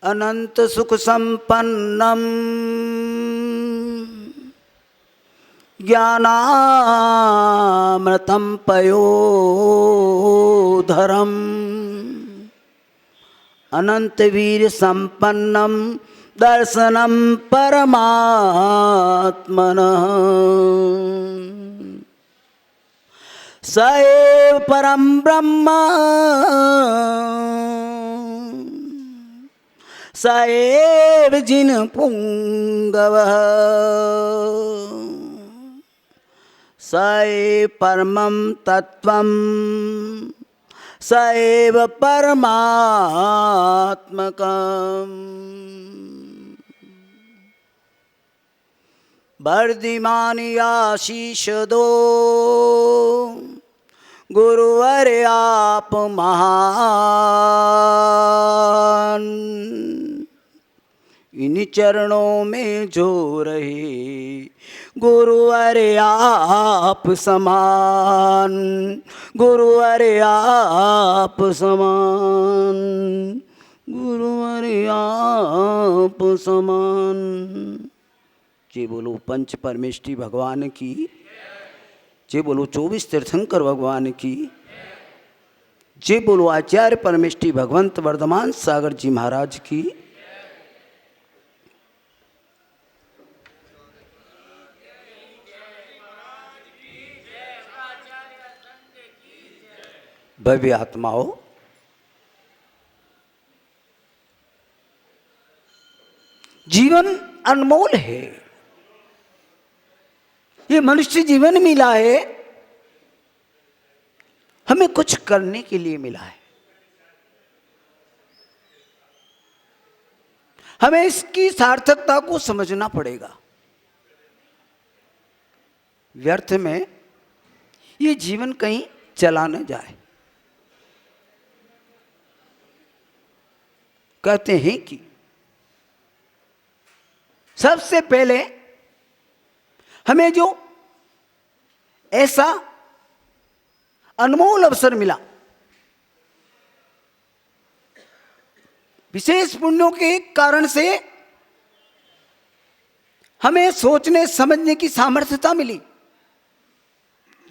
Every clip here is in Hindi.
अनंत सुख संपन्नम ज्ञानामृतं पयोधरम अनंत वीर संपन्नम दर्शनम परमात्मनः स एव परम ब्रह्म स एव जिन पुंगवः स एव परमं तत्त्वं स एव परमात्मकम् वर्धिमानि आशीष दो गुरुवर आप महान इन चरणों में जो रहे गुरुवर आप समान गुरुवर आप समान गुरुवर आप समान। जे बोलो पंच परमेष्ठी भगवान की, जे बोलो 24 तीर्थंकर भगवान की, जे बोलो आचार्य परमेष्ठी भगवंत वर्धमान सागर जी महाराज की। भव्य आत्माओं, जीवन अनमोल है। ये मनुष्य जीवन मिला है, हमें कुछ करने के लिए मिला है। हमें इसकी सार्थकता को समझना पड़ेगा। व्यर्थ में ये जीवन कहीं चला न जाए। कहते हैं कि सबसे पहले हमें जो ऐसा अनमोल अवसर मिला, विशेष पुण्यों के कारण से हमें सोचने समझने की सामर्थ्यता मिली,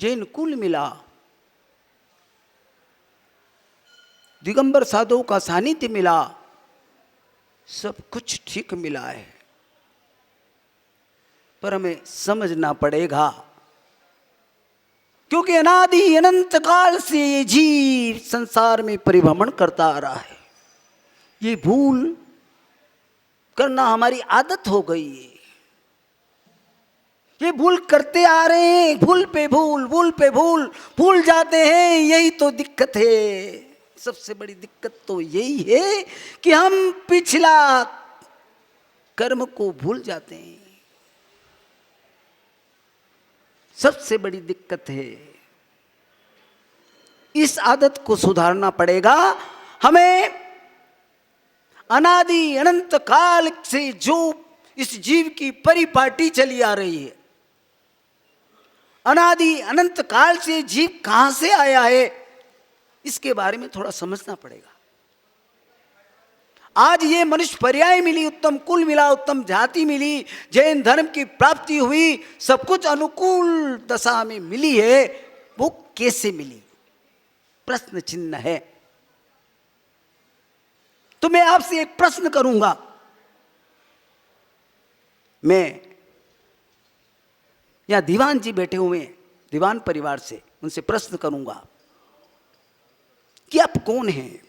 जैन कुल मिला, दिगंबर साधुओं का सानिध्य मिला, सब कुछ ठीक मिला है। पर हमें समझना पड़ेगा, क्योंकि अनादि अनंत काल से ये जीव संसार में परिभ्रमण करता आ रहा है। ये भूल करना हमारी आदत हो गई है। ये भूल करते आ रहे हैं, भूल पे भूल, भूल पे भूल, भूल जाते हैं। यही तो दिक्कत है। सबसे बड़ी दिक्कत तो यही है कि हम पिछला कर्म को भूल जाते हैं। सबसे बड़ी दिक्कत है। इस आदत को सुधारना पड़ेगा। हमें अनादि अनंत काल से जो इस जीव की परिपाटी चली आ रही है, अनादि अनंत काल से जीव कहां से आया है, इसके बारे में थोड़ा समझना पड़ेगा। आज ये मनुष्य पर्याय मिली, उत्तम कुल मिला, उत्तम जाति मिली, जैन धर्म की प्राप्ति हुई, सब कुछ अनुकूल दशा में मिली है। वो कैसे मिली, प्रश्न चिन्ह है। तो मैं आपसे एक प्रश्न करूंगा। मैं यहां दीवान जी बैठे हुए हैं, दीवान परिवार से, उनसे प्रश्न करूंगा कि आप कौन हैं।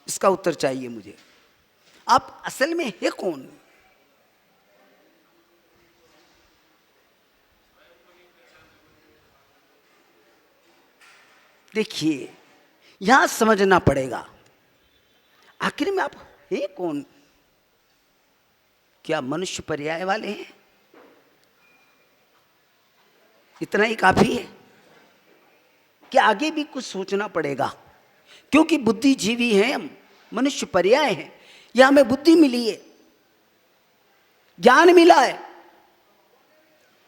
इसका उत्तर चाहिए मुझे। आप असल में है कौन? देखिए, यहां समझना पड़ेगा, आखिर में आप हैं कौन? क्या मनुष्य पर्याय वाले हैं? इतना ही काफी है कि आगे भी कुछ सोचना पड़ेगा? क्योंकि बुद्धिजीवी हैं हम, मनुष्य पर्याय हैं। यह हमें बुद्धि मिली है, ज्ञान मिला है।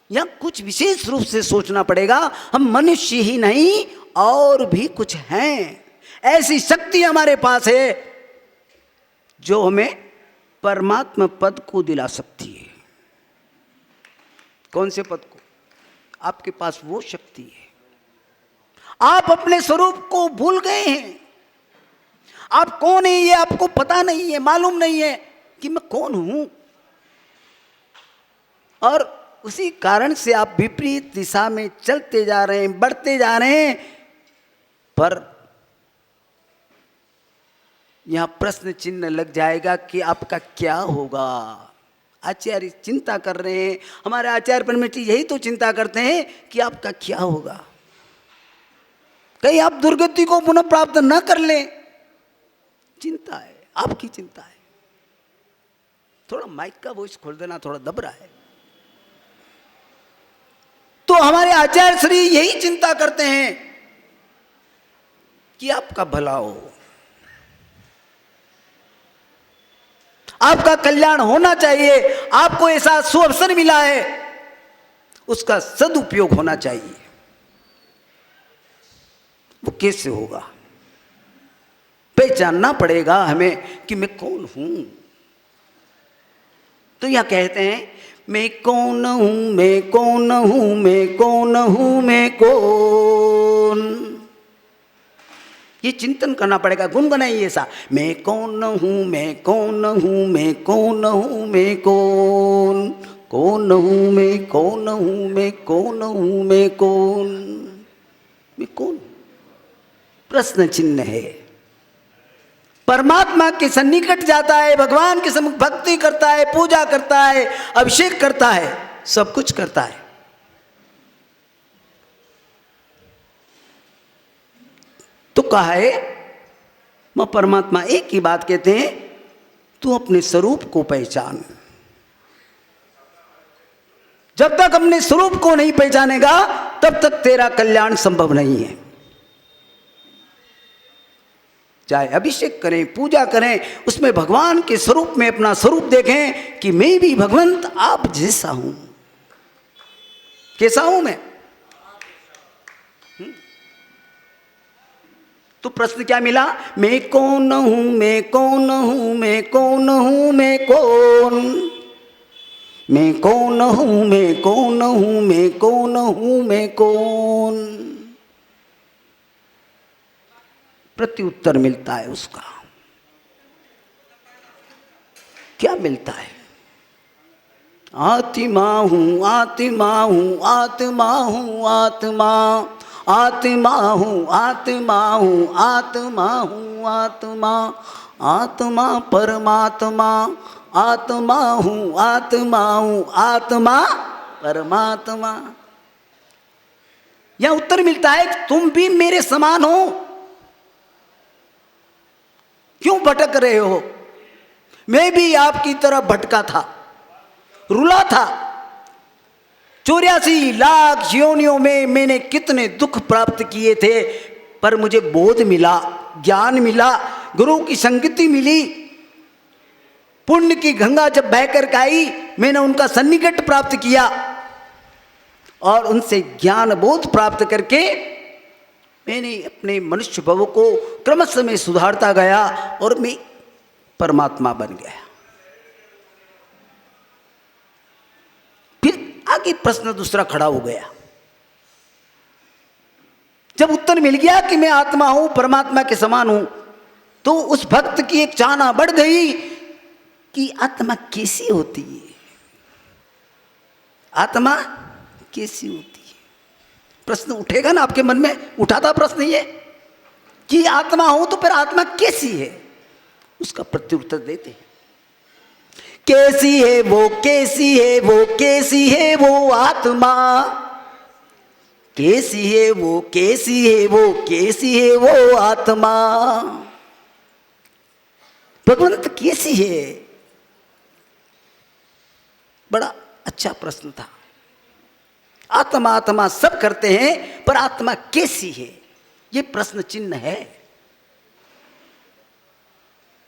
यह कुछ विशेष रूप से सोचना पड़ेगा। हम मनुष्य ही नहीं और भी कुछ हैं। ऐसी शक्ति हमारे पास है जो हमें परमात्मा पद को दिला सकती है। कौन से पद को? आपके पास वो शक्ति है। आप अपने स्वरूप को भूल गए हैं। आप कौन है ये आपको पता नहीं है, मालूम नहीं है कि मैं कौन हूं, और उसी कारण से आप विपरीत दिशा में चलते जा रहे हैं, बढ़ते जा रहे हैं। पर यहां प्रश्न चिन्ह लग जाएगा कि आपका क्या होगा। आचार्य चिंता कर रहे हैं, हमारे आचार्य परमेश्वर यही तो चिंता करते हैं कि आपका क्या होगा, कहीं आप दुर्गति को पुनः प्राप्त न कर लें। चिंता है, आपकी चिंता है। थोड़ा माइक का वॉइस खोल देना, थोड़ा दब रहा है। तो हमारे आचार्य श्री यही चिंता करते हैं कि आपका भला हो, आपका कल्याण होना चाहिए। आपको ऐसा सुअवसर मिला है, उसका सदुपयोग होना चाहिए। वो कैसे होगा? पहचानना पड़ेगा हमें कि मैं कौन हूं। तो यह कहते हैं, मैं कौन हूं, मैं कौन हूं, मैं कौन हूं, मैं कौन। ये चिंतन करना पड़ेगा, गुनगुनाइए ऐसा, मैं कौन हूं, मैं कौन हूं, मैं कौन हूं, मैं कौन, कौन हूं, मैं कौन हूं, मैं कौन हूं, मैं कौन, मैं कौन। प्रश्न चिन्ह है। परमात्मा के सन्निकट जाता है, भगवान के सम्मुख भक्ति करता है, पूजा करता है, अभिषेक करता है, सब कुछ करता है। तो कहा है, वह परमात्मा एक ही बात कहते हैं, तू अपने स्वरूप को पहचान। जब तक अपने स्वरूप को नहीं पहचानेगा तब तक तेरा कल्याण संभव नहीं है। चाहे अभिषेक करें, पूजा करें, उसमें भगवान के स्वरूप में अपना स्वरूप देखें कि मैं भी भगवंत आप जैसा हूं। कैसा हूं मैं? तो प्रश्न क्या मिला? मैं कौन हूं, मैं कौन हूं, मैं कौन हूं, मैं कौन, मैं कौन हूं, मैं कौन हूं, मैं कौन हूं, मैं कौन। प्रत्युत्तर मिलता है उसका। क्या मिलता है? आत्मा हूं, आत्मा हूं, आत्मा हूं, आत्मा, आत्मा हूं, आत्मा हूं, आत्मा हूं, आत्मा, आत्मा परमात्मा, आत्मा हूं, आत्मा हूं, आत्मा परमात्मा। यह उत्तर मिलता है, तुम भी मेरे समान हो। क्यों भटक रहे हो? मैं भी आपकी तरह भटका था, रुला था। 84 लाख योनियों में मैंने कितने दुख प्राप्त किए थे, पर मुझे बोध मिला, ज्ञान मिला, गुरु की संगति मिली। पुण्य की गंगा जब बहकर आई, मैंने उनका सन्निकट प्राप्त किया और उनसे ज्ञान बोध प्राप्त करके मैंने अपने मनुष्य भव को क्रमशः में सुधारता गया और मैं परमात्मा बन गया। फिर आगे प्रश्न दूसरा खड़ा हो गया। जब उत्तर मिल गया कि मैं आत्मा हूं, परमात्मा के समान हूं, तो उस भक्त की एक चाहना बढ़ गई कि आत्मा कैसी होती है, आत्मा कैसी होती है। प्रश्न उठेगा ना आपके मन में, उठाता प्रश्न ये कि आत्मा हो तो फिर आत्मा कैसी है। उसका प्रत्युत्तर देते हैं, कैसी है वो, कैसी है वो, कैसी है वो आत्मा, कैसी है वो, कैसी है वो, कैसी है वो आत्मा। भगवंत कैसी है? बड़ा अच्छा प्रश्न था। आत्मा आत्मा सब करते हैं, पर आत्मा कैसी है, ये प्रश्न चिन्ह है।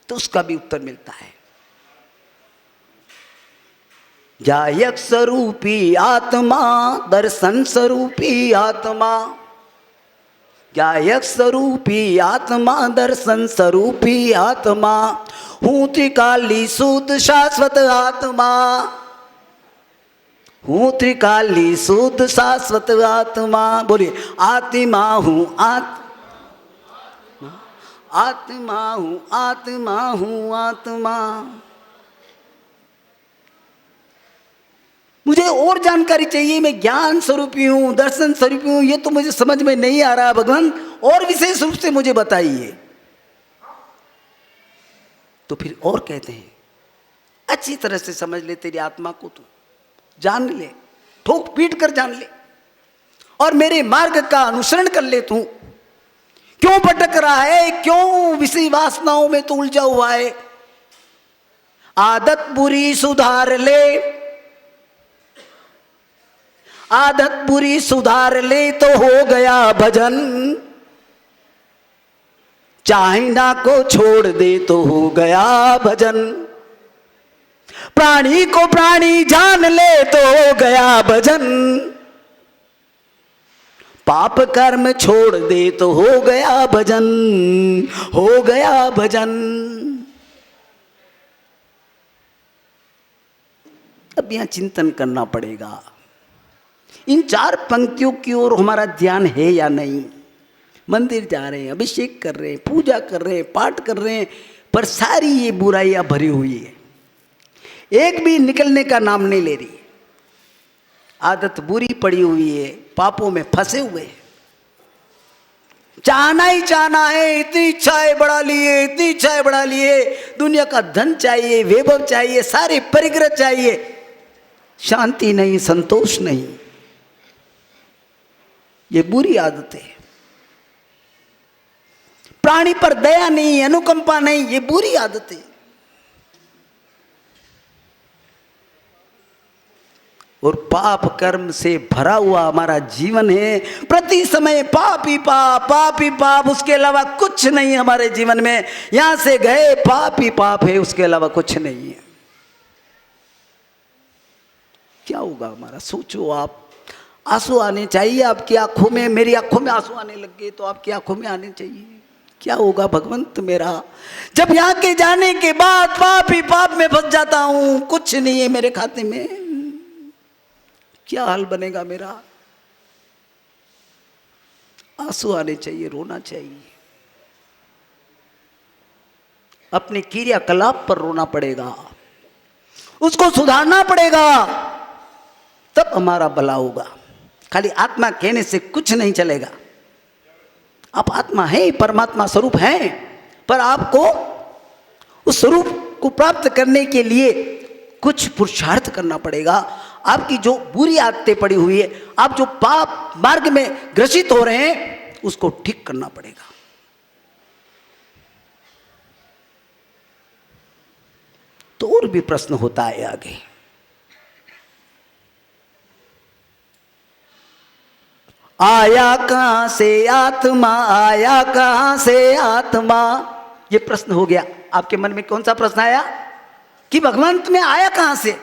तो उसका भी उत्तर मिलता है, जायक स्वरूपी आत्मा, दर्शन स्वरूपी आत्मा, जायक स्वरूपी आत्मा, दर्शन स्वरूपी आत्मा, हूँ त्रिकाली शुद्ध शाश्वत आत्मा, हूँ त्रिकाली शुद्ध शाश्वत आत्मा। बोलिए आत्मा हूँ, आत्मा हूँ, आत्मा हूँ, आत्मा। मुझे और जानकारी चाहिए, मैं ज्ञान स्वरूपी हूँ, दर्शन स्वरूपी हूँ, ये तो मुझे समझ में नहीं आ रहा भगवान, और विशेष रूप से मुझे बताइए। तो फिर और कहते हैं अच्छी तरह से समझ ले तेरी आत्मा को, तू जान ले, ठोक पीट कर जान ले, और मेरे मार्ग का अनुसरण कर ले। तू क्यों भटक रहा है, क्यों विषय वासनाओं में तू उलझा हुआ है? आदत बुरी सुधार ले, आदत बुरी सुधार ले तो हो गया भजन, चाइना को छोड़ दे तो हो गया भजन, प्राणी को प्राणी जान ले तो हो गया भजन, पाप कर्म छोड़ दे तो हो गया भजन, हो गया भजन। अब यहां चिंतन करना पड़ेगा, इन 4 पंक्तियों की ओर हमारा ध्यान है या नहीं? मंदिर जा रहे हैं, अभिषेक कर रहे हैं, पूजा कर रहे हैं, पाठ कर रहे हैं, पर सारी ये बुराइयां भरी हुई है, एक भी निकलने का नाम नहीं ले रही। आदत बुरी पड़ी हुई है, पापों में फंसे हुए हैं, चाहना ही चाहना है, इतनी इच्छाएं बढ़ा लिए, इतनी इच्छाएं बढ़ा लिए, दुनिया का धन चाहिए, वैभव चाहिए, सारे परिग्रह चाहिए, शांति नहीं, संतोष नहीं। ये बुरी आदत है। प्राणी पर दया नहीं, अनुकंपा नहीं, ये बुरी आदत है। और पाप कर्म से भरा हुआ हमारा जीवन है, प्रति समय पाप ही पाप, पाप ही पाप, उसके अलावा कुछ नहीं हमारे जीवन में। यहां से गए पाप ही पाप है, उसके अलावा कुछ नहीं है। क्या होगा हमारा? सोचो आप। आंसू आने चाहिए आपकी आंखों में, मेरी आंखों में आंसू आने लग गए तो आपकी आंखों में आने चाहिए। क्या होगा भगवंत मेरा, जब यहाँ के जाने के बाद पाप ही पाप में फंस जाता हूं, कुछ नहीं है मेरे खाते में, क्या हाल बनेगा मेरा? आंसू आने चाहिए, रोना चाहिए, अपने क्रियाकलाप पर रोना पड़ेगा, उसको सुधारना पड़ेगा, तब हमारा भला होगा। खाली आत्मा कहने से कुछ नहीं चलेगा। आप आत्मा है, परमात्मा स्वरूप है, पर आपको उस स्वरूप को प्राप्त करने के लिए कुछ पुरुषार्थ करना पड़ेगा। आपकी जो बुरी आदतें पड़ी हुई है, आप जो पाप मार्ग में ग्रसित हो रहे हैं, उसको ठीक करना पड़ेगा। तो और भी प्रश्न होता है आगे। आया कहां से आत्मा, आया कहां से आत्मा, ये प्रश्न हो गया। आपके मन में कौन सा प्रश्न आया कि भगवान तुम्हें आया कहां से?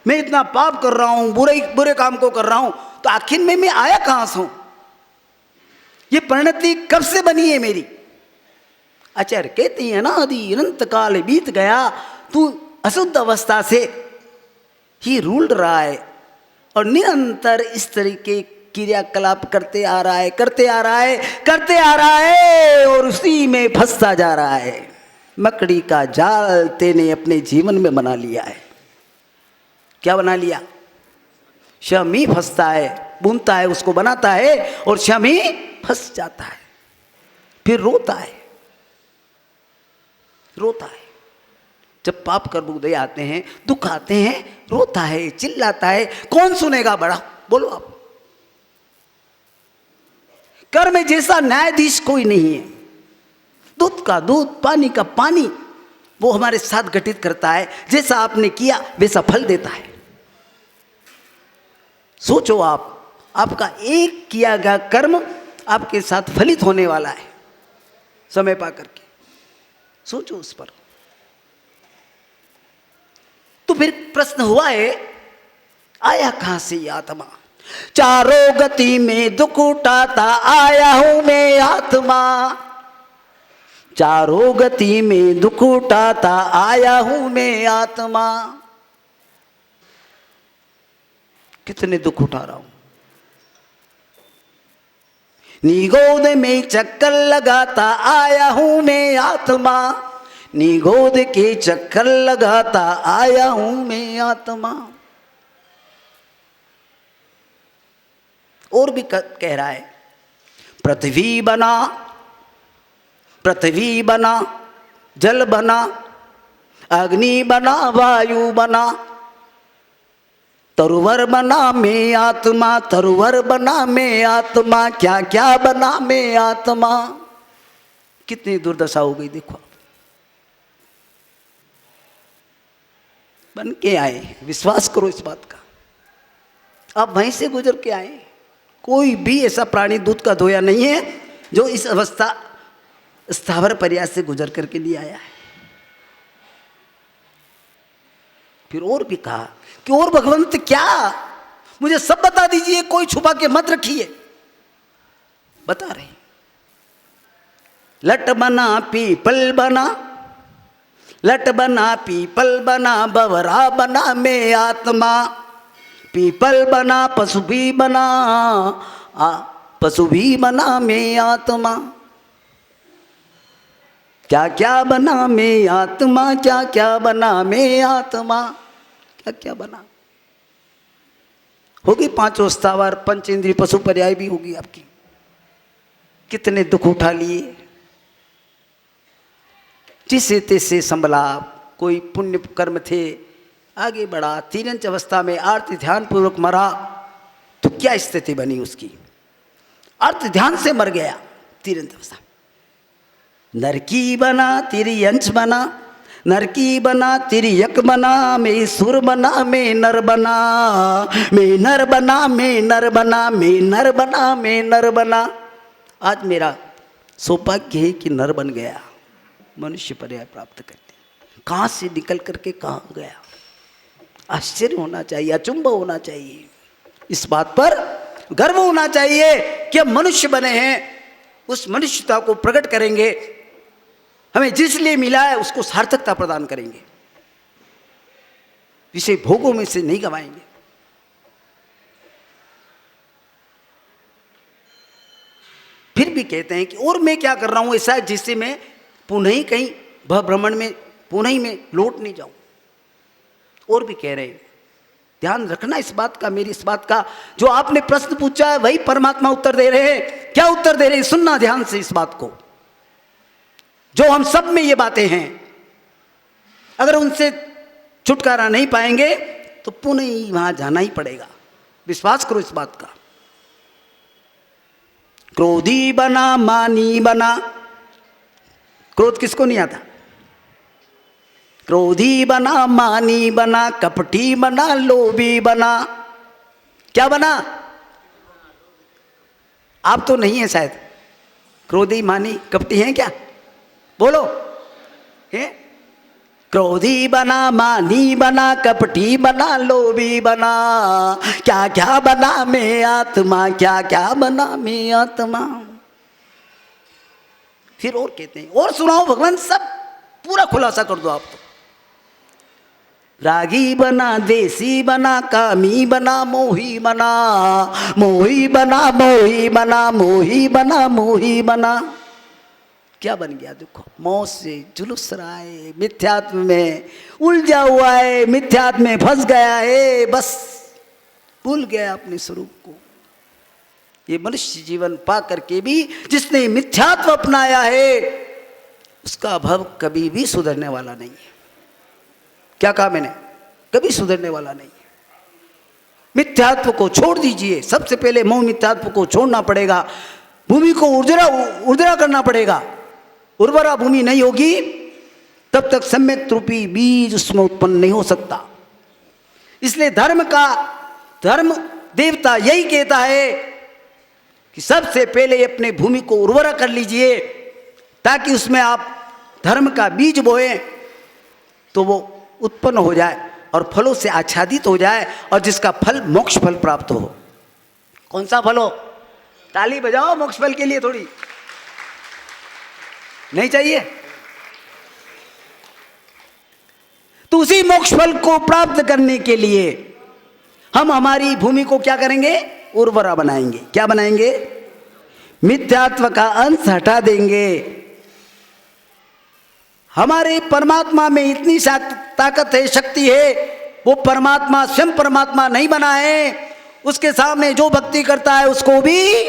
मैं इतना पाप कर रहा हूं, बुरे काम को कर रहा हूं, तो आखिर में मैं आया कहां से हूं? ये परिणति कब से बनी है मेरी? आचार्य कहते हैं ना, आदि अनंत काल बीत गया, तू अशुद्ध अवस्था से ही रूल रहा है और निरंतर इस तरीके क्रियाकलाप करते आ रहा है, करते आ रहा है, करते आ रहा है, और उसी में फंसता जा रहा है। मकड़ी का जाल तेने अपने जीवन में बना लिया है। क्या बना लिया? शम ही फंसता है, बुनता है, उसको बनाता है, और शम ही फंस जाता है, फिर रोता है, रोता है। जब पाप कर्म उदय आते हैं, दुख आते हैं, रोता है, चिल्लाता है, कौन सुनेगा बड़ा? बोलो आप। कर्म जैसा न्यायाधीश कोई नहीं है। दूध का दूध, पानी का पानी, वो हमारे साथ घटित करता है। जैसा आपने किया वैसा फल देता है। सोचो आप, आपका एक किया गया कर्म आपके साथ फलित होने वाला है समय पा करके। सोचो उस पर। तो फिर प्रश्न हुआ है, आया कहां से ये आत्मा? चारों गति में दुख उठाता आया हूं मैं आत्मा, चारों गति में दुख उठाता आया हूं मैं आत्मा। कितने दुख उठा रहा हूं। निगोद में चक्कर लगाता आया हूं मैं आत्मा। निगोद के चक्कर लगाता आया हूं मैं आत्मा। और भी कह रहा है, पृथ्वी बना, पृथ्वी बना, जल बना, अग्नि बना, वायु बना, तरुवर बना मैं आत्मा, तरुवर बना मैं आत्मा, क्या क्या बना मैं आत्मा। कितनी दुर्दशा हो गई देखो। बन के आए, विश्वास करो इस बात का। आप वहीं से गुजर के आए। कोई भी ऐसा प्राणी दूध का धोया नहीं है जो इस अवस्था स्थावर प्रयास से गुजर करके लिए आया है। फिर और भी कहा कि और भगवंत क्या, मुझे सब बता दीजिए, कोई छुपा के मत रखिए। बता रहे, लट बना पीपल बना, लट बना पीपल बना, बवरा बना मैं आत्मा। पीपल बना, पशु भी बना, पशु भी बना मैं आत्मा। क्या क्या बना मैं आत्मा, क्या क्या बना मैं आत्मा, क्या क्या बना। होगी पांचों स्थावर, पंच इंद्रिय, पशु पर्याय भी होगी आपकी। कितने दुख उठा लिए, जिसे तैसे संभला। कोई पुण्य कर्म थे, आगे बढ़ा, तीरंच अवस्था में आर्त ध्यान पूर्वक मरा तो क्या स्थिति बनी उसकी। अर्थ ध्यान से मर गया तीरंच अवस्था। नरकी बना तेरी अंश बना, नरकी बना तेरी यक बना, मैं सुर बना मैं नर बना, मैं नर बना मैं नर बना, मैं नर बना मैं नर बना। आज मेरा सौभाग्य है कि नर बन गया, मनुष्य पर्याय प्राप्त करते। कहाँ से निकल करके कहाँ गया। आश्चर्य होना चाहिए, अचंभव होना चाहिए, इस बात पर गर्व होना चाहिए कि हम मनुष्य बने हैं। उस मनुष्यता को प्रकट करेंगे, हमें जिस लिए मिला है उसको सार्थकता प्रदान करेंगे, विषय भोगों में से नहीं गवाएंगे। फिर भी कहते हैं कि और मैं क्या कर रहा हूं ऐसा जिससे मैं पुनः ही कहीं भ्रमण में पुनः ही में लौट नहीं जाऊं। और भी कह रहे हैं, ध्यान रखना इस बात का, मेरी इस बात का। जो आपने प्रश्न पूछा है वही परमात्मा उत्तर दे रहे हैं। क्या उत्तर दे रहे हैं, सुनना ध्यान से इस बात को। जो हम सब में ये बातें हैं, अगर उनसे छुटकारा नहीं पाएंगे तो पुनः ही वहां जाना ही पड़ेगा। विश्वास करो इस बात का। क्रोधी बना, मानी बना। क्रोध किसको नहीं आता। क्रोधी बना, मानी बना, कपटी बना, लोभी बना। क्या बना। आप तो नहीं है शायद, क्रोधी मानी कपटी हैं क्या, बोलो है। क्रोधी बना, मानी बना, कपटी बना, लोभी बना, क्या क्या बना मैं आत्मा, क्या क्या बना मैं आत्मा। फिर और कहते हैं, और सुनाओ भगवान, सब पूरा खुलासा कर दो आप तो। रागी बना, देसी बना, कामी बना, मोही बना, मोही बना, मोही बना, मोही बना, मोही बना। क्या बन गया देखो, मौत से जुलूस रहा है, मिथ्यात्व में उलझा हुआ है, मिथ्यात्व में फंस गया है, बस भूल गया अपने स्वरूप को। ये मनुष्य जीवन पा करके भी जिसने मिथ्यात्व अपनाया है उसका भव कभी भी सुधरने वाला नहीं है। क्या कहा मैंने, कभी सुधरने वाला नहीं है। मिथ्यात्व को छोड़ दीजिए, सबसे पहले मोह मिथ्यात्व को छोड़ना पड़ेगा। भूमि को उर्वरा करना पड़ेगा। उर्वरा भूमि नहीं होगी तब तक सम्यक रूपी बीज उसमें उत्पन्न नहीं हो सकता। इसलिए धर्म देवता यही कहता है कि सबसे पहले अपने भूमि को उर्वरा कर लीजिए, ताकि उसमें आप धर्म का बीज बोएं तो वो उत्पन्न हो जाए और फलों से आच्छादित हो जाए, और जिसका फल मोक्ष फल प्राप्त हो। कौन सा फल हो, ताली बजाओ मोक्ष फल के लिए थोड़ी। नहीं चाहिए? तो उसी मोक्ष फल को प्राप्त करने के लिए हम हमारी भूमि को क्या करेंगे? उर्वरा बनाएंगे। क्या बनाएंगे? मिथ्यात्व का अंश हटा देंगे। हमारे परमात्मा में इतनी ताकत है, शक्ति है, वो परमात्मा स्वयं परमात्मा नहीं बना है, उसके सामने जो भक्ति करता है उसको भी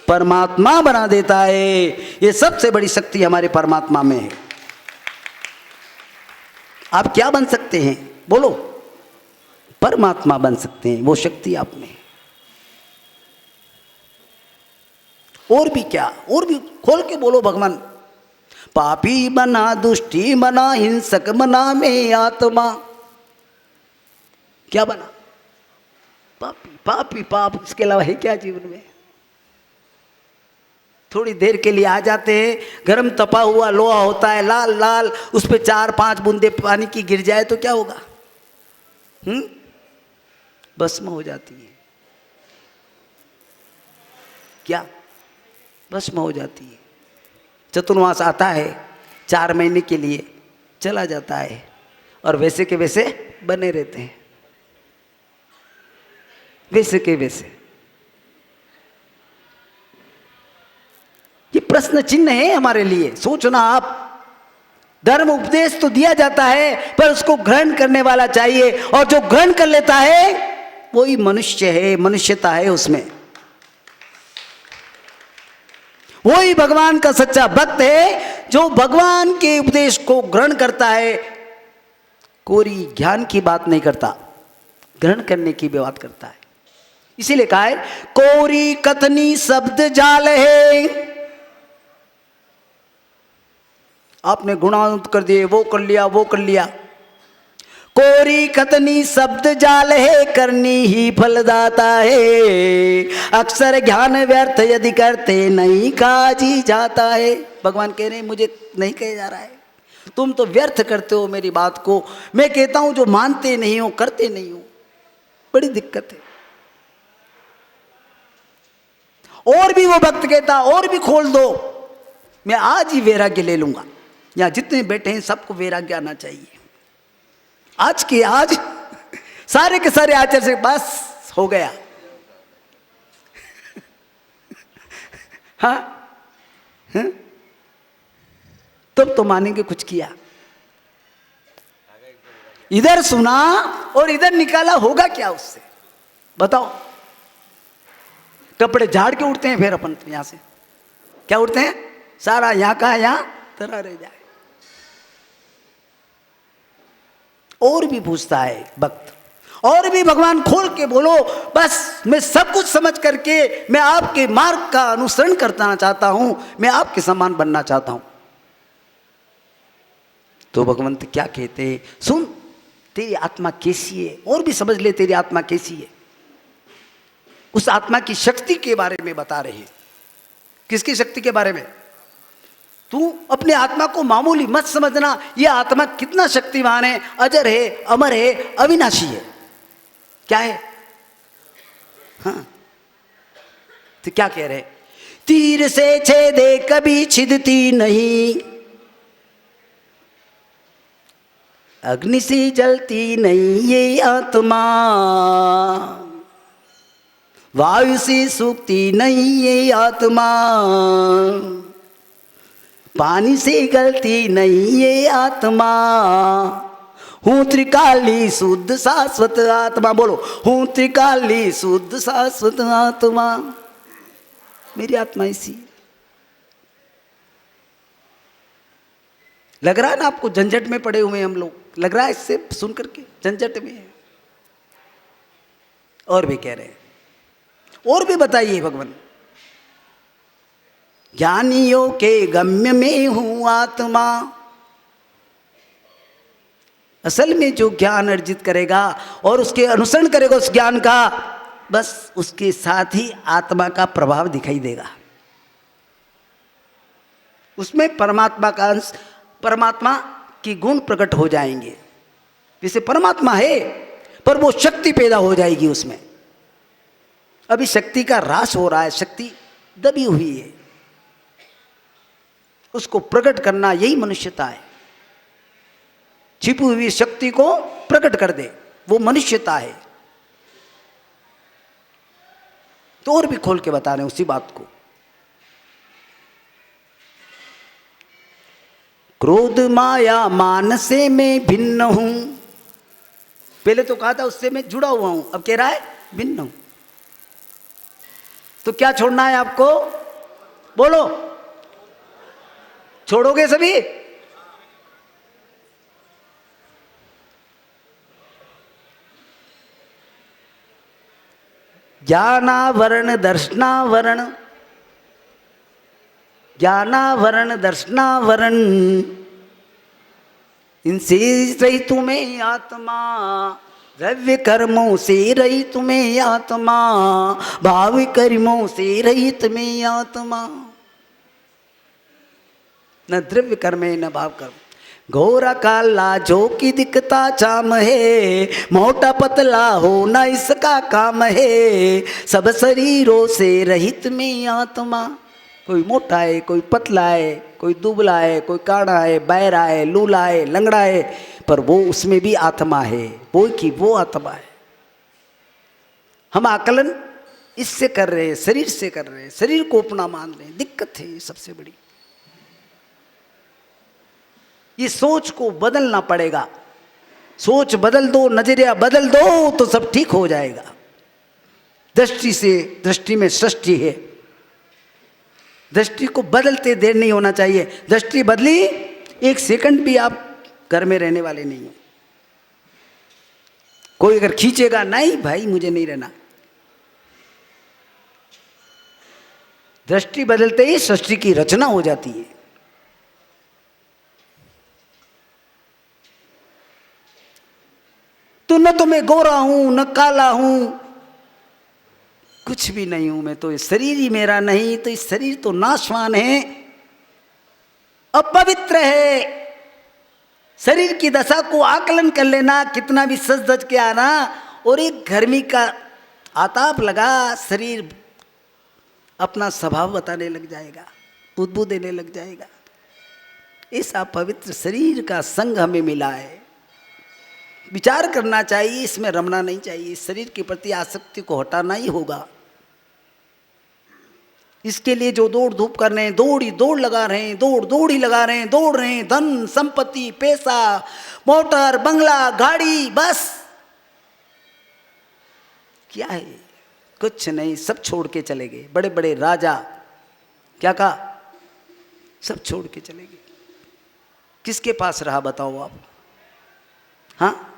परमात्मा बना देता है। ये सबसे बड़ी शक्ति हमारे परमात्मा में है। आप क्या बन सकते हैं? बोलो। परमात्मा बन सकते हैं, वो शक्ति आप में है। और भी क्या? और भी खोल के बोलो भगवान। पापी बना, दुष्टी बना, हिंसक बना मैं आत्मा। क्या बना? पापी, पापी, पाप। इसके अलावा है क्या जीवन में? थोड़ी देर के लिए आ जाते हैं, गर्म तपा हुआ लोहा होता है, लाल लाल, उस पे 4-5 बूंदे पानी की गिर जाए तो क्या होगा? भस्म हो जाती है। क्या? भस्म हो जाती है। चतुर्मास आता है, 4 महीने के लिए चला जाता है, और वैसे के वैसे बने रहते हैं, वैसे के वैसे। ये प्रश्न चिन्ह है हमारे लिए। सोचना आप, धर्म उपदेश तो दिया जाता है, पर उसको ग्रहण करने वाला चाहिए, और जो ग्रहण कर लेता है वही मनुष्य है, मनुष्यता है उसमें। वही भगवान का सच्चा भक्त है, जो भगवान के उपदेश को ग्रहण करता है। कोई ज्ञान की बात नहीं करता, ग्रहण करने की भी बात करता है। इसीलिए कहा है, कोरी कथनी शब्द जाल है। आपने गुणानुत कर दिए, वो कर लिया, वो कर लिया। कोरी कतनी शब्द जाल है, करनी ही फलदाता है। अक्सर ज्ञान व्यर्थ यदि करते नहीं काजी जाता है। भगवान कह रहे हैं, मुझे नहीं कहा जा रहा है, तुम तो व्यर्थ करते हो मेरी बात को। मैं कहता हूं जो मानते नहीं हो, करते नहीं हो, बड़ी दिक्कत है। और भी वो भक्त कहता, और भी खोल दो, मैं आज ही वैराग्य ले लूंगा। यहाँ जितने बैठे हैं सबको वैराग्य आना चाहिए। आज के आज सारे के सारे आचार्य से बस हो गया। हाँ, हाँ? तब तो मानेंगे कुछ किया। इधर सुना और इधर निकाला, होगा क्या उससे? बताओ। कपड़े झाड़ के उठते हैं फिर अपन यहां से, क्या उठते हैं? सारा यहां का यहां तरह रह जाए। और भी पूछता है भक्त, और भी भगवान खोल के बोलो। बस मैं सब कुछ समझ करके मैं आपके मार्ग का अनुसरण करना चाहता हूं, मैं आपके समान बनना चाहता हूं। तो भगवंत क्या कहते हैं? सुन, तेरी आत्मा कैसी है, और भी समझ ले तेरी आत्मा कैसी है। उस आत्मा की शक्ति के बारे में बता रहे हैं। किसकी शक्ति के बारे में? तू अपने आत्मा को मामूली मत समझना। यह आत्मा कितना शक्तिवान है, अजर है, अमर है, अविनाशी है। क्या है? हाँ, तो क्या कह रहे? तीर से छेदे कभी छिदती नहीं, अग्नि से जलती नहीं ये आत्मा, वायु से सूखती नहीं ये आत्मा, पानी से गलती नहीं ये आत्मा, हूँ त्रिकाली शुद्ध शाश्वत आत्मा। बोलो, हूँ त्रिकाली शुद्ध शाश्वत आत्मा। मेरी आत्मा ऐसी। लग रहा है ना आपको झंझट में पड़े हुए हम लोग? लग रहा है इससे सुन करके झंझट में है। और भी कह रहे हैं, और भी बताइए भगवान। ज्ञानियों के गम्य में हूं आत्मा। असल में जो ज्ञान अर्जित करेगा और उसके अनुसरण करेगा उस ज्ञान का, बस उसके साथ ही आत्मा का प्रभाव दिखाई देगा। उसमें परमात्मा का अंश, परमात्मा के गुण प्रकट हो जाएंगे। जैसे परमात्मा है पर वो शक्ति पैदा हो जाएगी उसमें। अभी शक्ति का ह्रास हो रहा है, शक्ति दबी हुई है, उसको प्रकट करना यही मनुष्यता है। छिपी हुई शक्ति को प्रकट कर दे, वो मनुष्यता है। तो और भी खोल के बता रहे हैं उसी बात को। क्रोध माया मान से मैं भिन्न हूं। पहले तो कहा था उससे मैं जुड़ा हुआ हूं, अब कह रहा है भिन्न हूं। तो क्या छोड़ना है आपको? बोलो, छोड़ोगे सभी? ज्ञानावरण दर्शनावरण, ज्ञानावरण दर्शनावरण, इनसे रही तुम्हें आत्मा, द्रव्य कर्मों से रही तुम्हें आत्मा, भाव कर्मों से रही तुम्हें आत्मा। न द्रव्य कर्म है न भाव कर्म। घोरा काला जो की दिखता चाम है, मोटा पतला होना इसका काम है, सब शरीरों से रहित में आत्मा। कोई मोटा है, कोई पतला है, कोई दुबला है, कोई काड़ा है, बहरा है, लूला है, लंगड़ा है, पर वो उसमें भी आत्मा है, वो की वो आत्मा है। हम आकलन इससे कर रहे हैं, शरीर से कर रहे हैं, शरीर को अपना मान रहे हैं। दिक्कत है ये सबसे बड़ी। ये सोच को बदलना पड़ेगा। सोच बदल दो, नजरिया बदल दो तो सब ठीक हो जाएगा। दृष्टि से, दृष्टि में सृष्टि है, दृष्टि को बदलते देर नहीं होना चाहिए। दृष्टि बदली, एक सेकंड भी आप घर में रहने वाले नहीं हो। कोई अगर खींचेगा, नहीं भाई मुझे नहीं रहना। दृष्टि बदलते ही सृष्टि की रचना हो जाती है। तो न तो मैं गोरा हूं, न काला हूं, कुछ भी नहीं हूं मैं। तो ये शरीर ही मेरा नहीं, तो इस शरीर तो नाशवान है, अपवित्र है। शरीर की दशा को आकलन कर लेना, कितना भी सज धज के आना, और एक गर्मी का आताप लगा, शरीर अपना स्वभाव बताने लग जाएगा, बुदबू देने लग जाएगा। इस अपवित्र शरीर का संग हमें मिला है। विचार करना चाहिए, इसमें रमना नहीं चाहिए। इस शरीर के प्रति आसक्ति को हटाना ही होगा। इसके लिए जो दौड़ धूप कर रहे हैं, दौड़ ही दौड़ लगा रहे हैं, दौड़ ही लगा रहे हैं, दौड़ रहे हैं, धन संपत्ति, पैसा, मोटर, बंगला, गाड़ी, बस क्या है? कुछ नहीं, सब छोड़ के चले गए। बड़े बड़े राजा क्या कहा? सब छोड़ के चले गए। किसके पास रहा बताओ आप? हाँ,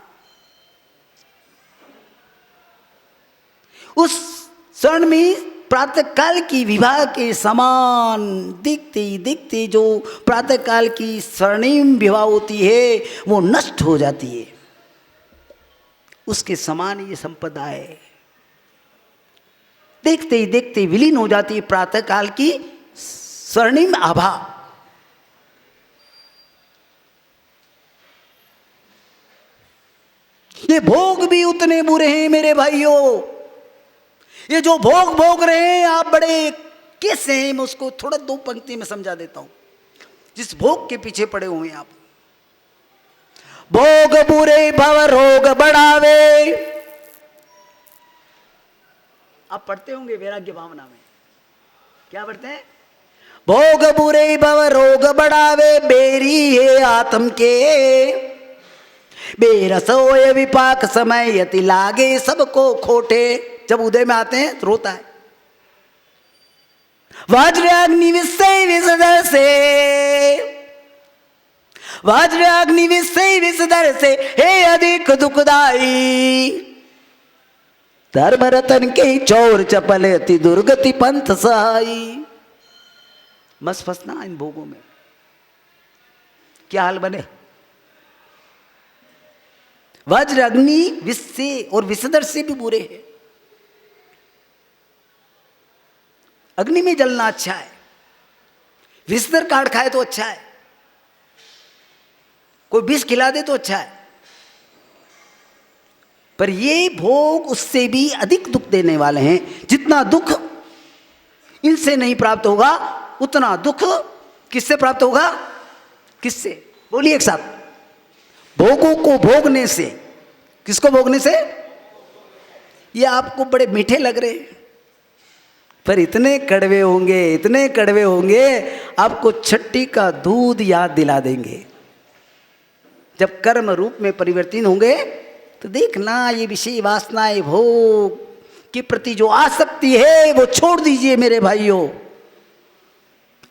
उस क्षण में प्रातः काल की विवाह के समान दिखते ही दिखते जो प्रातः काल की स्वर्णिम विवाह होती है वो नष्ट हो जाती है। उसके समान ये संपदा है, देखते ही देखते विलीन हो जाती है प्रातः काल की स्वर्णिम आभा। ये भोग भी उतने बुरे हैं मेरे भाइयों। ये जो भोग भोग रहे हैं आप, बड़े कैसे हैं, मैं उसको थोड़ा दो पंक्ति में समझा देता हूं। जिस भोग के पीछे पड़े हुए हैं आप, भोग बुरे भव रोग बढ़ावे। आप पढ़ते होंगे वैराग्य भावना में, क्या पढ़ते हैं? भोग बुरे भव रोग बढ़ावे, बेरी है आत्म के, बेरसोय विपाक समय यति लागे सबको खोटे। जब उदय में आते हैं तो रोता है। वज्राग्नि विषय विषधर से, वज्राग्नि विषय विषधर से, हे अधिक दुखदाई, धर्म रतन के चौर चपल अति दुर्गति पंथ सहाई। मत फंसना इन भोगों में, क्या हाल बने। वज्र अग्नि विष से और विषधर से भी बुरे हैं। अग्नि में जलना अच्छा है, विषधर काट खाए तो अच्छा है, कोई विष खिला दे तो अच्छा है, पर ये भोग उससे भी अधिक दुख देने वाले हैं। जितना दुख इनसे नहीं प्राप्त होगा उतना दुख किससे प्राप्त होगा? किससे? बोलिए एक साथ, भोगों को भोगने से। किसको भोगने से? ये आपको बड़े मीठे लग रहे हैं, पर इतने कड़वे होंगे, इतने कड़वे होंगे, आपको छट्टी का दूध याद दिला देंगे। जब कर्म रूप में परिवर्तित होंगे तो देखना, ये विषय वासनाएं, भोग के प्रति जो आसक्ति है वो छोड़ दीजिए मेरे भाइयों।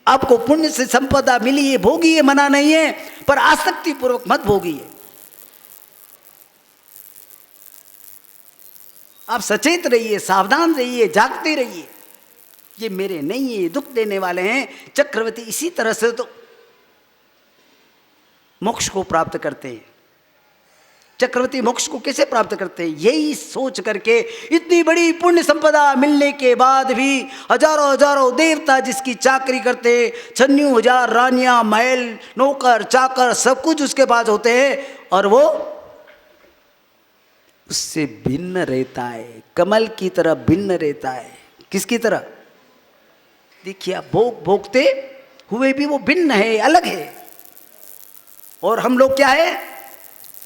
आपको पुण्य से संपदा मिली है, भोगिए, मना नहीं है, पर आसक्ति पूर्वक मत भोगिए। आप सचेत रहिए, सावधान रहिए, जागते रहिए। ये मेरे नहीं है, दुख देने वाले हैं। चक्रवर्ती इसी तरह से तो मोक्ष को प्राप्त करते हैं। चक्रवर्ती मोक्ष को कैसे प्राप्त करते हैं? यही सोच करके, इतनी बड़ी पुण्य संपदा मिलने के बाद भी हजारों हजारों देवता जिसकी चाकरी करते, 96,000 रानियां, महल, नौकर चाकर सब कुछ उसके पास होते हैं, और वो उससे भिन्न रहता है, कमल की तरह भिन्न रहता है। किसकी तरह? देखिए, आप भोग भोगते हुए भी वो भिन्न है, अलग है। और हम लोग क्या है?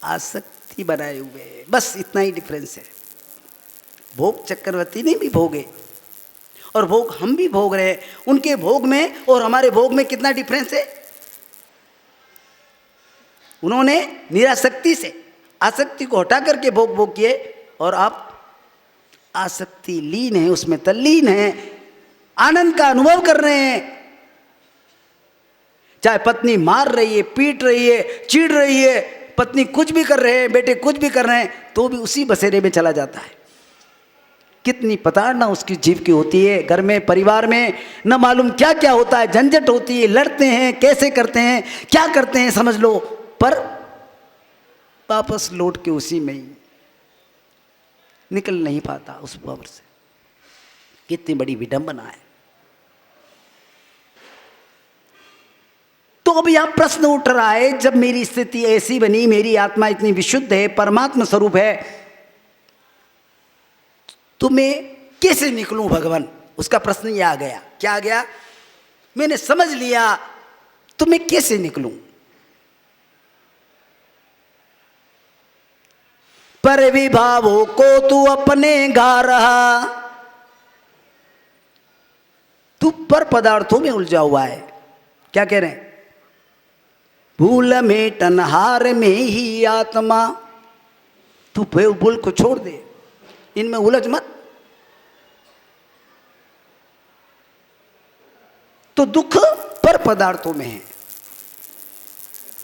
आसक्ति बनाए हुए। बस इतना ही डिफरेंस है। भोग चक्रवर्ती ने भी भोगे और भोग हम भी भोग रहे हैं। उनके भोग में और हमारे भोग में कितना डिफरेंस है? उन्होंने निरासक्ति से आसक्ति को हटा करके भोग भोग किए, और आप आसक्ति लीन है, उसमें तल्लीन है, आनंद का अनुभव कर रहे हैं। चाहे पत्नी मार रही है, पीट रही है, चीड़ रही है, पत्नी कुछ भी कर रहे हैं, बेटे कुछ भी कर रहे हैं, तो भी उसी बसेरे में चला जाता है। कितनी प्रताड़ना उसकी जीव की होती है। घर में, परिवार में न मालूम क्या क्या होता है, झंझट होती है, लड़ते हैं, कैसे करते हैं, क्या करते हैं समझ लो, पर वापस लौट के उसी में ही निकल नहीं पाता उस पावर से। कितनी बड़ी विडंबना है। तो अब यहां प्रश्न उठ रहा है, जब मेरी स्थिति ऐसी बनी, मेरी आत्मा इतनी विशुद्ध है, परमात्मा स्वरूप है, तो मैं कैसे निकलूं भगवान? उसका प्रश्न ये आ गया। क्या आ गया? मैंने समझ लिया, तो मैं कैसे निकलूं? पर विभावों को तू अपने गा रहा, तू पर पदार्थों में उलझा हुआ है। क्या कह रहे हैं? भूल में तन्हार में ही आत्मा, तू भूल को छोड़ दे, इनमें उलझ मत। तो दुख पर पदार्थों में है,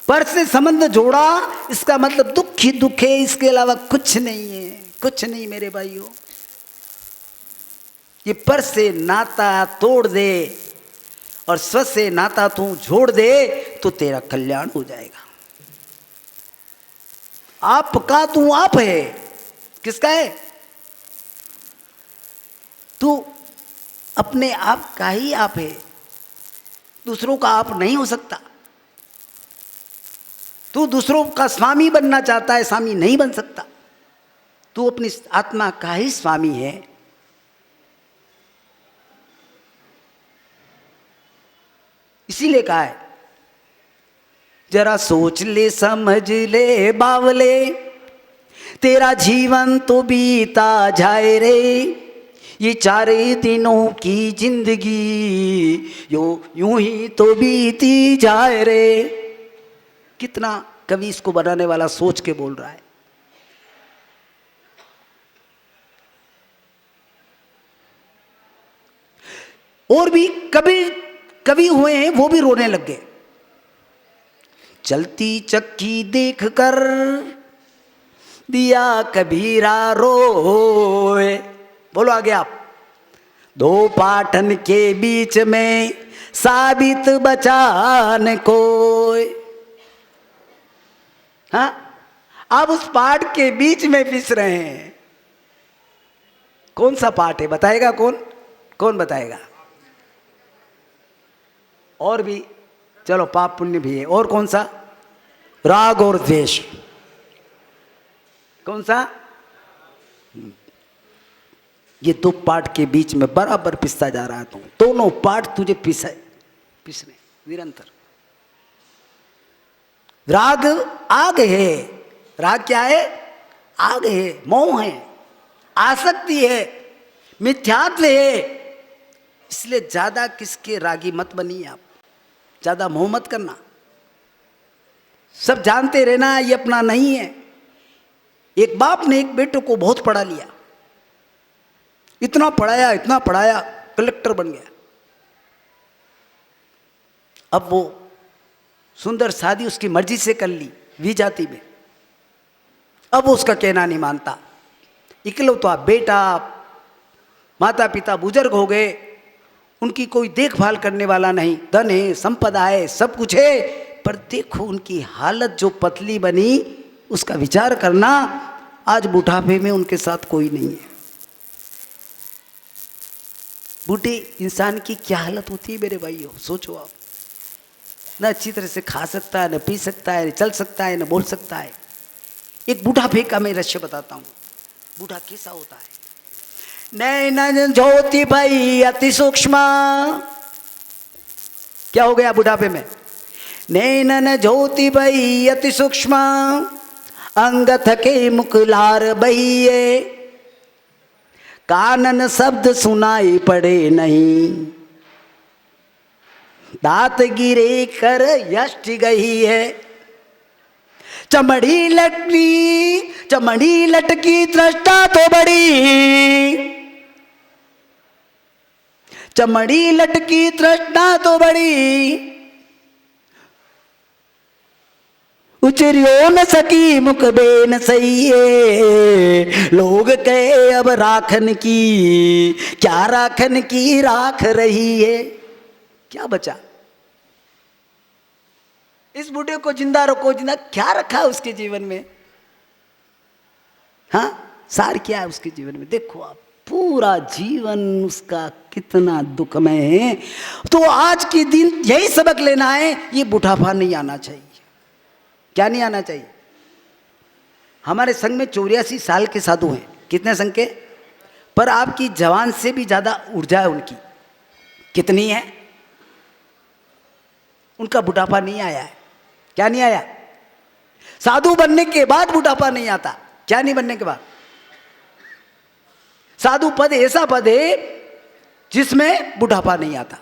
पर से संबंध जोड़ा, इसका मतलब दुख ही दुख है, इसके अलावा कुछ नहीं है, कुछ नहीं मेरे भाइयों। ये पर से नाता तोड़ दे और स्व से नाता तू जोड़ दे, तो तेरा कल्याण हो जाएगा। आपका तू आप है। किसका है? तू अपने आप का ही आप है, दूसरों का आप नहीं हो सकता। तू दूसरों का स्वामी बनना चाहता है, स्वामी नहीं बन सकता। तू अपनी आत्मा का ही स्वामी है। इसीलिए कहा है, जरा सोच ले, समझ ले बावले, तेरा जीवन तो बीता जाए रे, ये 4 दिनों की जिंदगी यूं ही तो बीती जाए रे। कितना कवि इसको बनाने वाला सोच के बोल रहा है। और भी कवि हुए हैं, वो भी रोने लग गए। चलती चक्की देख कर दिया कबीरा रोए। बोलो आगे आप। 2 पाटन के बीच में साबित बचान कोई। हाँ, आप उस पाठ के बीच में पिस रहे हैं। कौन सा पाठ है बताएगा? कौन बताएगा? और भी चलो, पाप पुण्य भी है। और कौन सा? राग और द्वेष। कौन सा? ये 2 पाठ के बीच में बराबर पिसता जा रहा है। तुम दोनों पाठ तुझे पिस रहे। निरंतर। राग आग है, राग क्या है? आग है, मोह है, आसक्ति है, मिथ्यात्व है। इसलिए ज्यादा किसके रागी मत बनिए आप, ज्यादा मोह मत करना। सब जानते रहना ये अपना नहीं है। एक बाप ने एक बेटे को बहुत पढ़ा लिया, इतना पढ़ाया, कलेक्टर बन गया। अब वो सुंदर शादी उसकी मर्जी से कर ली विजाति में। अब वो उसका कहना नहीं मानता। इकलौता बेटा, माता पिता बुजुर्ग हो गए, उनकी कोई देखभाल करने वाला नहीं, धन है, संपदा है, सब कुछ है, पर देखो उनकी हालत जो पतली बनी, उसका विचार करना। आज बुढ़ापे में उनके साथ कोई नहीं है। बूढ़े इंसान की क्या हालत होती है मेरे भाइयों, सोचो आप। न अच्छी तरह से खा सकता है, न पी सकता है, न चल सकता है, न बोल सकता है। एक बूढ़ापे का मैं रहस्य बताता हूँ, बूढ़ा कैसा होता है। नैन ज्योति भाई अति सूक्ष्म, क्या हो गया बुढ़ापे में? नैनन ज्योति भाई अति सूक्ष्म, अंग थके मुखलार बहिए, कानन शब्द सुनाई पड़े नहीं, दांत गिरे कर यष्टि गई है, चमड़ी लटकी दृष्टा तो बड़ी, चमड़ी लटकी तृष्णा तो बड़ी, उचरियो न सकी मुख बेन सही है, लोग कहे अब राखन की, क्या राखन की राख रही है। क्या बचा? इस बूढ़े को जिंदा रखो, जिंदा क्या रखा उसके जीवन में? हाँ, सार क्या है उसके जीवन में? देखो आप, पूरा जीवन उसका कितना दुखमय है। तो आज के दिन यही सबक लेना है, ये बुढ़ापा नहीं आना चाहिए। क्या नहीं आना चाहिए? हमारे संघ में 84 साल के साधु हैं। कितने संघ के? पर आपकी जवान से भी ज्यादा ऊर्जा है उनकी। कितनी है? उनका बुढ़ापा नहीं आया है। क्या नहीं आया? साधु बनने के बाद बुढ़ापा नहीं आता। क्या नहीं बनने के बाद? साधु पद ऐसा पद है जिसमें बुढ़ापा नहीं आता।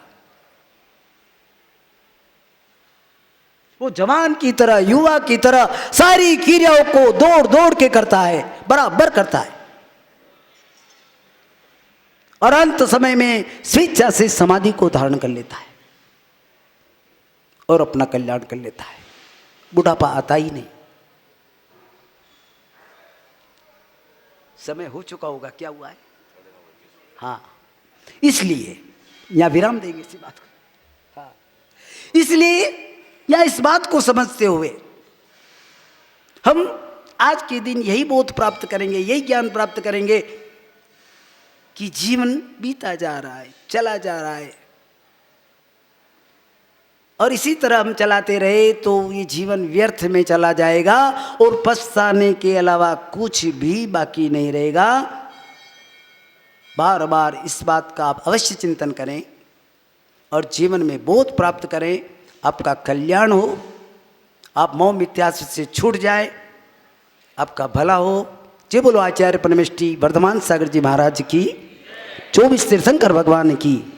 वो जवान की तरह, युवा की तरह सारी क्रियाओं को दौड़ दौड़ के करता है, बराबर करता है, और अंत समय में स्वेच्छा से समाधि को धारण कर लेता है और अपना कल्याण कर लेता है। बुढ़ापा आता ही नहीं। समय हो चुका होगा, क्या हुआ है? हाँ, इसलिए यहां विराम देंगे इसी बात को। हाँ, इसलिए या इस बात को समझते हुए हम आज के दिन यही बोध प्राप्त करेंगे, यही ज्ञान प्राप्त करेंगे कि जीवन बीता जा रहा है, चला जा रहा है, और इसी तरह हम चलाते रहे तो ये जीवन व्यर्थ में चला जाएगा और पछताने के अलावा कुछ भी बाकी नहीं रहेगा। बार बार इस बात का आप अवश्य चिंतन करें और जीवन में बोध प्राप्त करें। आपका कल्याण हो, आप मोह मिथ्यात्व से छूट जाए, आपका भला हो। जय बोलो आचार्य परमेष्टि वर्धमान सागर जी महाराज की, 24 तीर्थंकर भगवान की।